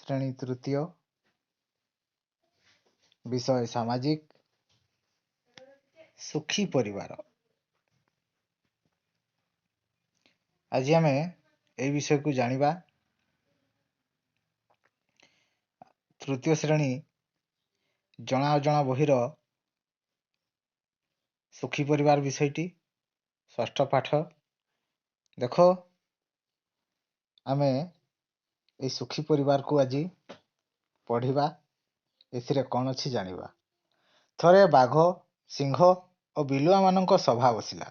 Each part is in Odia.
ଶ୍ରେଣୀ ତୃତୀୟ, ବିଷୟ ସାମାଜିକ, ସୁଖୀ ପରିବାର। ଆଜି ଆମେ ଏହି ବିଷୟକୁ ଜାଣିବା। ତୃତୀୟ ଶ୍ରେଣୀ ଜଣା ଅଜଣା ବହିର ସୁଖୀ ପରିବାର ବିଷୟଟି ଷଷ୍ଠ ପାଠ। ଦେଖ, ଆମେ এই ସୁଖୀ ପରିବାରକୁ ଆଜି ପଢ଼ିବା। ଏଥିରେ କ'ଣ ଅଛି ଜାଣିବା। ଥରେ ବାଘ, ସିଂହ ଓ ବିଲୁଆମାନଙ୍କ ସଭା ବସିଲା।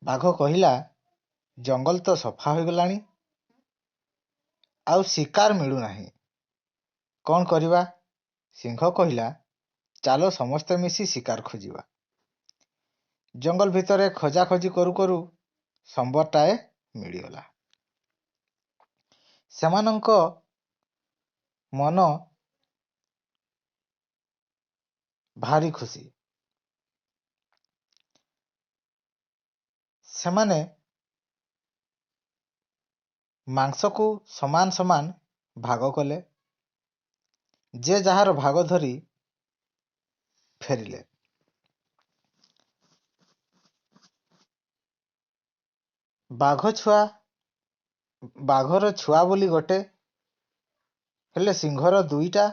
ବାଘ କହିଲା, ଜଙ୍ଗଲ ତ ସଫା ହୋଇଗଲାଣି, ଆଉ ଶିକାର ମିଳୁନାହିଁ। କ'ଣ କରିବା? ସିଂହ କହିଲା, ଚାଲ ସମସ୍ତେ ମିଶି ଶିକାର ଖୋଜିବା। ଜଙ୍ଗଲ ଭିତରେ ଖୋଜାଖୋଜି କରୁ କରୁ ସମ୍ବରଟାଏ ମିଳିଗଲା। ସେମାନଙ୍କ ମନ ଭାରି ଖୁସି। ସେମାନେ ମାଂସକୁ ସମାନ ସମାନ ଭାଗ କଲେ। ଯେ ଯାହାର ଭାଗ ଧରି ଫେରିଲେ। ବାଘର ଛୁଆ ବୋଲି ଗୋଟେ, ହେଲେ ସିଂହର 2ଟା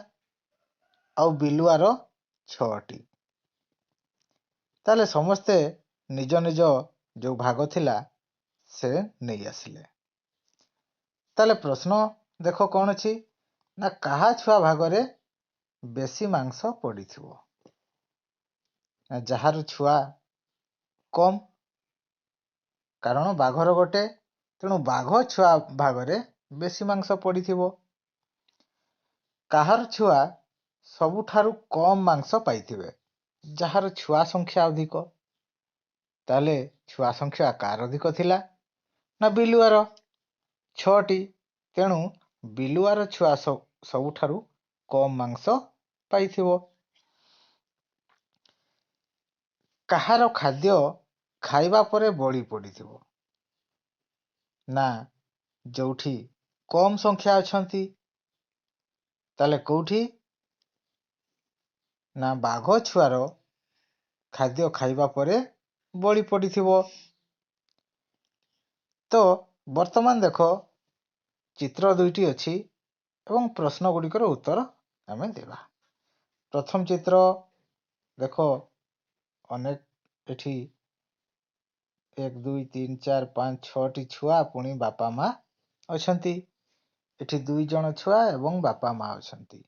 ଆଉ ବିଲୁଆର 6ଟି। ତାହେଲେ ସମସ୍ତେ ନିଜ ନିଜ ଯେଉଁ ଭାଗ ଥିଲା ସେ ନେଇ ଆସିଲେ। ତାହେଲେ ପ୍ରଶ୍ନ ଦେଖ କ'ଣ ଅଛି ନା, କାହା ଛୁଆ ଭାଗରେ ବେଶୀ ମାଂସ ପଡ଼ିଥିବ? ଯାହାର ଛୁଆ କମ୍, କାରଣ ବାଘର ଗୋଟେ, ତେଣୁ ବାଘ ଛୁଆ ଭାଗରେ ବେଶୀ ମାଂସ ପଡ଼ିଥିବ। କାହାର ଛୁଆ ସବୁଠାରୁ କମ୍ ମାଂସ ପାଇଥିବେ? ଯାହାର ଛୁଆ ସଂଖ୍ୟା ଅଧିକ। ତାହେଲେ ଛୁଆ ସଂଖ୍ୟା କାହାର ଅଧିକ ଥିଲା? ନା ବିଲୁଆର 6ଟି। ତେଣୁ ବିଲୁଆର ଛୁଆ ସବୁଠାରୁ କମ୍ ମାଂସ ପାଇଥିବ। କାହାର ଖାଦ୍ୟ ଖାଇବା ପରେ ବଳି ପଡ଼ିଥିବ? ନା ଯେଉଁଠି କମ୍ ସଂଖ୍ୟା ଅଛନ୍ତି। ତାହେଲେ କେଉଁଠି? ନା ବାଘ ଛୁଆର ଖାଦ୍ୟ ଖାଇବା ପରେ ବଳି ପଡ଼ିଥିବ। ତ ବର୍ତ୍ତମାନ ଦେଖ, ଚିତ୍ର 2ଟି ଅଛି ଏବଂ ପ୍ରଶ୍ନ ଗୁଡ଼ିକର ଉତ୍ତର ଆମେ ଦେବା। ପ୍ରଥମ ଚିତ୍ର ଦେଖ, ଅନେକ ଏଠି 1 2 3 4 5 6ଟି ଛୁଆ, ପୁଣି ବାପା ମା ଅଛନ୍ତି। ଏଠି 2 ଜଣ ଛୁଆ ଏବଂ ବାପା ମା ଅଛନ୍ତି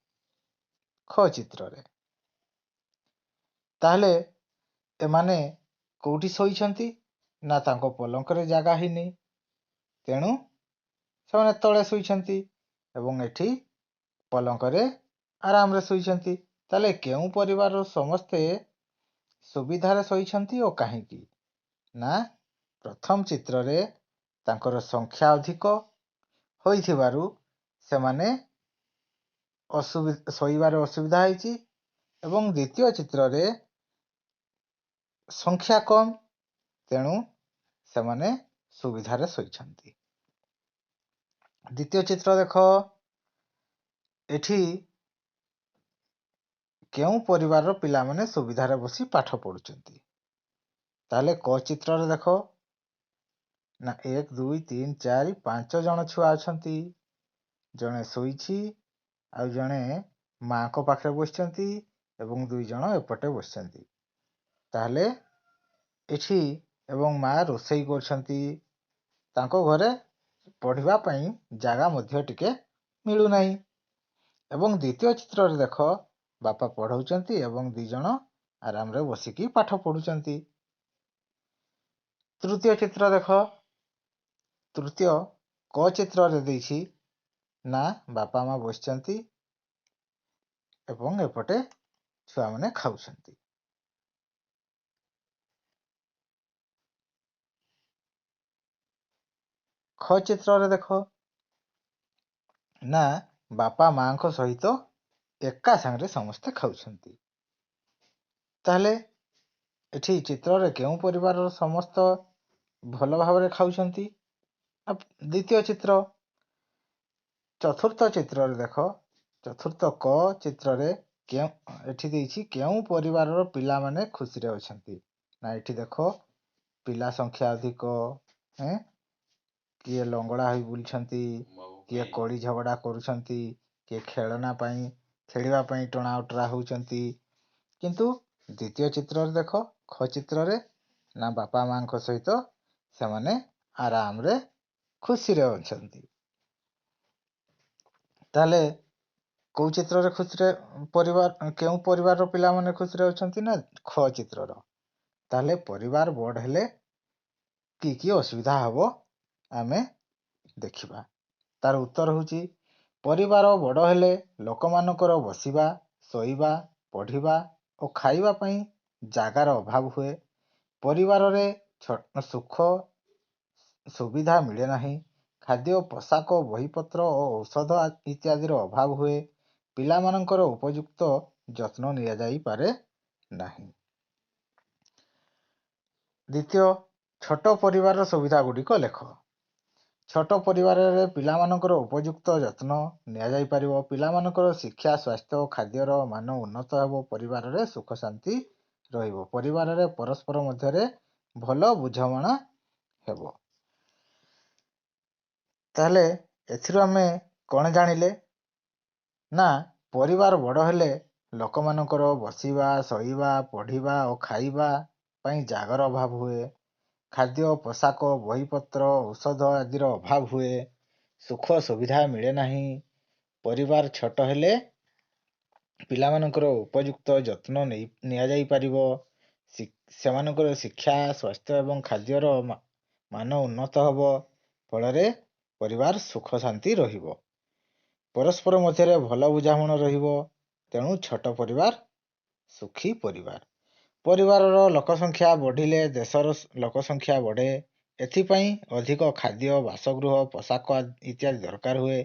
ଖ ଚିତ୍ରରେ। ତାହେଲେ ଏମାନେ କେଉଁଠି ଶୋଇଛନ୍ତି? ନା ତାଙ୍କ ପଲଙ୍କରେ ଜାଗା ହେଇନି, ତେଣୁ ସେମାନେ ତଳେ ଶୋଇଛନ୍ତି ଏବଂ ଏଠି ପଲଙ୍କରେ ଆରାମରେ ଶୋଇଛନ୍ତି। ତାହେଲେ କେଉଁ ପରିବାରର ସମସ୍ତେ ସୁବିଧାରେ ଶୋଇଛନ୍ତି ଓ କାହିଁକି? ନା ପ୍ରଥମ ଚିତ୍ରରେ ତାଙ୍କର ସଂଖ୍ୟା ଅଧିକ ହୋଇଥିବାରୁ ସେମାନେ ଶୋଇବାରେ ଅସୁବିଧା ହେଇଛି ଏବଂ ଦ୍ୱିତୀୟ ଚିତ୍ରରେ ସଂଖ୍ୟା କମ୍, ତେଣୁ ସେମାନେ ସୁବିଧାରେ ଶୋଇଛନ୍ତି। ଦ୍ୱିତୀୟ ଚିତ୍ର ଦେଖ, ଏଠି କେଉଁ ପରିବାରର ପିଲାମାନେ ସୁବିଧାରେ ବସି ପାଠ ପଢୁଛନ୍ତି? ତାହେଲେ କ ଚିତ୍ରରେ ଦେଖ, ନା 1 2 3 4 5 ଜଣ ଛୁଆ ଅଛନ୍ତି। ଜଣେ ଶୋଇଛି, ଆଉ ଜଣେ ମାଙ୍କ ପାଖରେ ବସିଛନ୍ତି ଏବଂ 2 ଜଣ ଏପଟେ ବସିଛନ୍ତି। ତାହେଲେ ଏଠି ଏବଂ ମା ରୋଷେଇ କରୁଛନ୍ତି। ତାଙ୍କ ଘରେ ପଢ଼ିବା ପାଇଁ ଜାଗା ମଧ୍ୟ ଟିକେ ମିଳୁନାହିଁ। ଏବଂ ଦ୍ୱିତୀୟ ଚିତ୍ରରେ ଦେଖ, ବାପା ପଢ଼ଉଛନ୍ତି ଏବଂ 2 ଜଣ ଆରାମରେ ବସିକି ପାଠ ପଢୁଛନ୍ତି। ତୃତୀୟ ଚିତ୍ର ଦେଖ, ତୃତୀୟ କ ଚିତ୍ରରେ ଦେଇଛି, ନା ବାପା ମା ବସିଛନ୍ତି ଏବଂ ଏପଟେ ଛୁଆମାନେ ଖାଉଛନ୍ତି। ଖ ଚିତ୍ରରେ ଦେଖ, ନା ବାପା ମାଙ୍କ ସହିତ ଏକା ସାଙ୍ଗରେ ସମସ୍ତେ ଖାଉଛନ୍ତି। ତାହେଲେ ଏଠି ଚିତ୍ରରେ କେଉଁ ପରିବାରର ସମସ୍ତ ଭଲ ଭାବରେ ଖାଉଛନ୍ତି? द्वितीय चित्र चतुर्थ चित्र देख चतुर्थ क चित्र एठी देइछि केउं परिवारर पिलामाने खुशी रे अछंती ना एठी देखो पिला संख्या अधिक हैं किए लंगड़ा होई बुलछंती किए कड़ी झगड़ा करूछंती किए खेलिबा पई टणा उटरा होउछंती किंतु द्वितीय चित्र देख ख चित्र रे ना बापा मां सहित सेमाने आराम रे खुशी रे अछंती ताले को चित्र रे खुशी रे परिवार केउं परिवार रो पिला माने खुशी रे अछंती ना ख चित्र रो ताले परिवार बड़ हेले की असुविधा हबो आमे देखिबा तार उत्तर होची परिवार बड़ हेले लोकमानकर बसिबा सोइबा पढ़िबा और खाइबा पई जागार अभाव हुए परिवार रे सुख सुविधा मिले नहीं खाद्य पोशाक बहीपत्र और औषध इत्यादि अभाव हुए पिलामानकर उपयुक्त यत्न निया जाई पारे नहीं द्वितीय छोट परिवार सुविधा गुड़िक लेख छोट परिवार रे पिलामानकर उपयुक्त यत्न निया जाई परिवो पिलामानकर शिक्षा स्वास्थ्य और खाद्यर मान उन्नत हेबो परिवार रे सुख शांति रहिबो परिवार रे परस्पर मध्यरे भलो बुझामणा हेबो ताहले एथिरो आमे कोन जानिले ना परिवार बड़ हेले लोकमानकर बसिबा सोइबा पढ़िबा और खाइबा पई जागर अभाव हुए खाद्य पोशाक बहीपत्र औषध आदिर अभाव हुए सुख सुविधा मिले नहीं परिवार छोट हेले पिलामानकर उपयुक्त यत्न निया जाई परिबो सेमानकर शिक्षा स्वास्थ्य एवं खाद्यर मान उन्नत हबो फଳରେ परिवार सुख शांति रहिबो परस्पर मध्यरे भल बुझामण रहिबो तेणु छोट परिवार सुखी परिवार परिवारर लोक संख्या बढ़िले देशर लोक संख्या बढ़े एथिपाई अधिक खाद्य बासगृह पोशाक इत्यादि दरकार हुए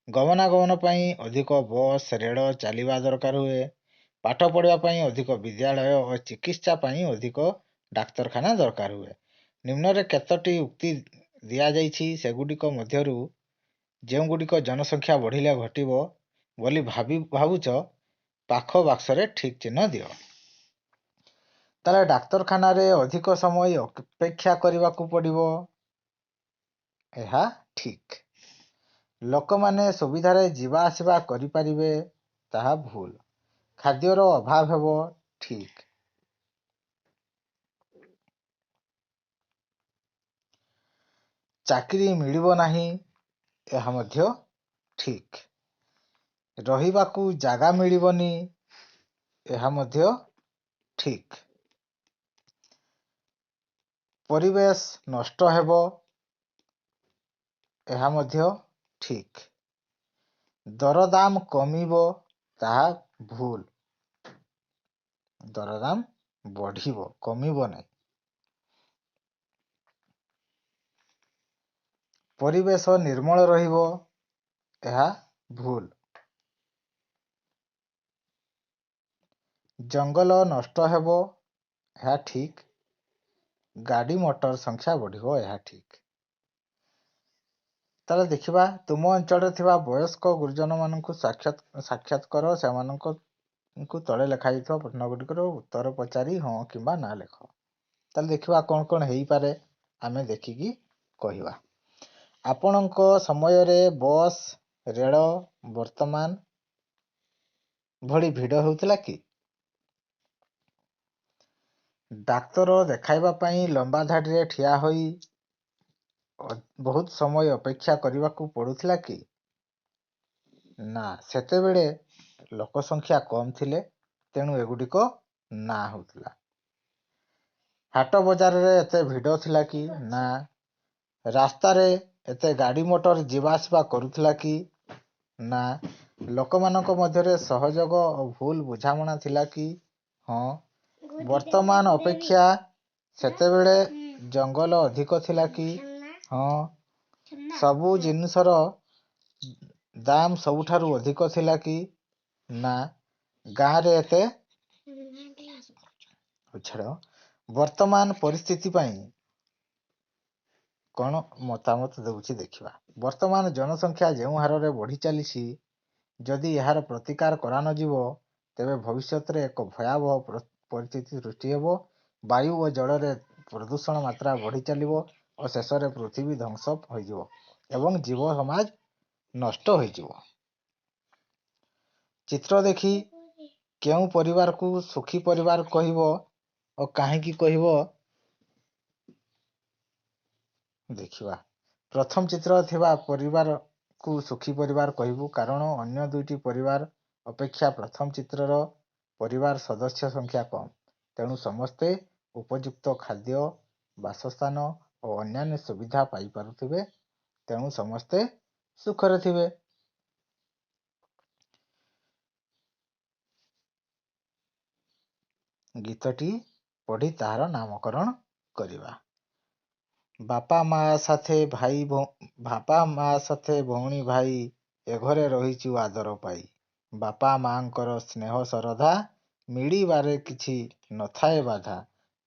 गमनागमन पई अधिक बस रेल चलिबा दरकार हुए पाठ पढ़िबा पई अधिक विद्यालय और चिकित्सा पई अधिक डाक्तरखाना दरकार हुए निम्न रे केतोटी उक्ति दिया जाइछि सेगुडिक मध्यरु जेउगुडिक जनसंख्या बढ़िले घटिबो बोली भाबुच पाख बाक्सरे ठीक चिन्ह दियो ताले डाक्तरखाना रे अधिक समय अपेक्षा करबाकू पड़िबो एहा ठीक लोकमाने सुविधारे जीवा आसिबा करि परिबे ताहा भूल खाद्यर अभाव हेबो ठीक चाकरी मिलिबो नाही एहा मध्य ठीक रहिबाकू जागा मिलिबोनी एहा मध्य ठीक परिवेश नष्ट हेबो एहा मध्य ठीक दरदाम कमिबो ताहा भूल दरदाम बढ़िबो कमिबो नाही परिवेश निर्मल रहिबो एहा भूल जंगल नष्ट हेबो एहा ठीक गाड़ी मोटर संख्या बढ़िबो एहा ठीक ताले देखिबा तुम अंचल रे थिबा वयस्क गुरुजन मानकु साक्षात करो सेमानकु तळे लेखा जाइथिबा प्रश्न गुडिकर उत्तर पचारि हां किंबा ना लेख ताले देखिबा कोन कोन हेई पारे आमे देखिकी कहिबा आपणक समय रे बस रेल वर्तमान भली भिड़ होउतला कि डाक्तर देखाइबा पई लंबा धाडी रे ठिया होई बहुत समय अपेक्षा करबाकू पड़ुथिला कि ना सेते बेले लोक संख्या कम थिले तेणु एगुडिक ना होउतला हाट बजार रे एते भिड़ थिला कि ना रास्ता रे एते गाड़ी मोटर जीवा आसबा करुथिला कि ना लोकमानक मध्यरे सहयोग और भूल बुझामणा थिला कि हां वर्तमान अपेक्षा सेते बेले जंगल अधिक थिला कि हां सबु जिनिसर दाम सबुठारु अधिक थिला कि ना गाँ रे एते छाड़ वर्तमान परिस्थिति पई କ'ଣ ମତାମତ ଦେଉଛି ଦେଖିବା। ବର୍ତ୍ତମାନ ଜନସଂଖ୍ୟା ଯେଉଁ ହାରରେ ବଢ଼ି ଚାଲିଛି, ଯଦି ଏହାର ପ୍ରତିକାର କରାନଯିବ ତେବେ ଭବିଷ୍ୟତରେ ଏକ ଭୟାବହ ପରିସ୍ଥିତି ସୃଷ୍ଟି ହେବ। ବାୟୁ ଓ ଜଳରେ ପ୍ରଦୂଷଣ ମାତ୍ରା ବଢ଼ି ଚାଲିବ ଓ ଶେଷରେ ପୃଥିବୀ ଧ୍ୱଂସ ହୋଇଯିବ ଏବଂ ଜୀବ ସମାଜ ନଷ୍ଟ ହୋଇଯିବ। ଚିତ୍ର ଦେଖି କେଉଁ ପରିବାରକୁ ସୁଖୀ ପରିବାର କହିବ ଓ କାହିଁକି କହିବ ଦେଖିବା। ପ୍ରଥମ ଚିତ୍ରରେ ଥିବା ପରିବାରକୁ ସୁଖୀ ପରିବାର କହିବୁ, କାରଣ ଅନ୍ୟ ଦୁଇଟି ପରିବାର ଅପେକ୍ଷା ପ୍ରଥମ ଚିତ୍ରର ପରିବାର ସଦସ୍ୟ ସଂଖ୍ୟା କମ୍। ତେଣୁ ସମସ୍ତେ ଉପଯୁକ୍ତ ଖାଦ୍ୟ, ବାସସ୍ଥାନ ଓ ଅନ୍ୟାନ୍ୟ ସୁବିଧା ପାଇପାରୁଥିବେ। ତେଣୁ ସମସ୍ତେ ସୁଖରେ ଥିବେ। ଗୀତଟି ପଢ଼ି ତାହାର ନାମକରଣ କରିବା। ବାପା ମା ସାଥେ ଭଉଣୀ ଭାଇ ଏ ଘରେ ରହିଛୁ ଆଦର ପାଇ। ବାପା ମାଙ୍କର ସ୍ନେହ ଶ୍ରଦ୍ଧା ମିଳିବାରେ କିଛି ନଥାଏ ବାଧା।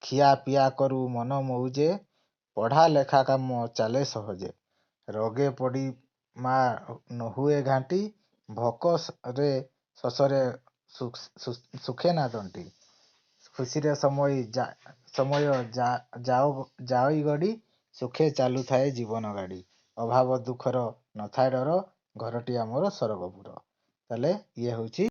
ଖିଆ ପିଆ କରୁ ମନ ମଉଜେ, ପଢ଼ା ଲେଖା କାମ ଚାଲେ ସହଜେ। ରୋଗେ ପଡ଼ି ମା ନହୁଏ ଘାଣ୍ଟି, ଭୋକରେ ଶୋଷରେ ସୁଖେ ନା ତଣ୍ଟି। ଖୁସିରେ ସମୟ ଯାଇ ଗଡ଼ି, ସୁଖେ ଚାଲୁଥାଏ ଜୀବନ ଗାଡ଼ି। ଅଭାବ ଦୁଃଖର ନଥାଏ ଡର, ଘରଟି ଆମର ସ୍ୱର୍ଗପୁର। ତାହେଲେ ଇଏ ହେଉଛି